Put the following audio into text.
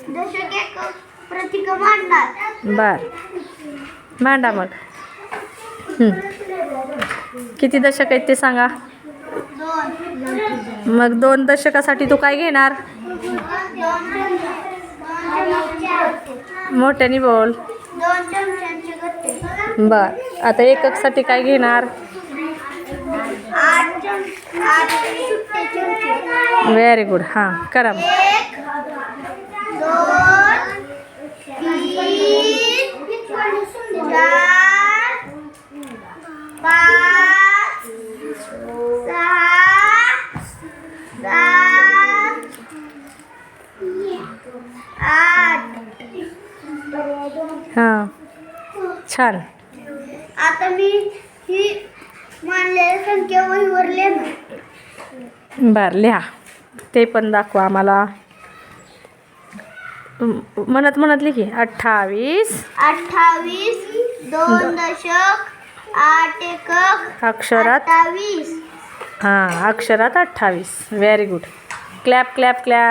दशक एकक प्रतीक मांडणार. बर, मांडा मग. किती दशक आहेत ते सांगा. 2. मग 2 दशकासाठी तू काय घेणार? मोठ्याने बोल. 2 चमच्यांचे गठ्ठे. बर, आता एककसाठी काय घेणार? 8 सुट्टे चमचे. Very good. हां, करा मग. 1 2 3 4 5 6 7 8. हां, छान. आता मी ही मानलेल्या संख्या वहीवर लिहिणार. बर, लिहा. ते पण दाखवा आम्हाला. म्हणत म्हणत लिही. 28 2 दशक 8 एकक अक्षरात. 28. हां, अक्षरात 28. Very good. Clap clap clap.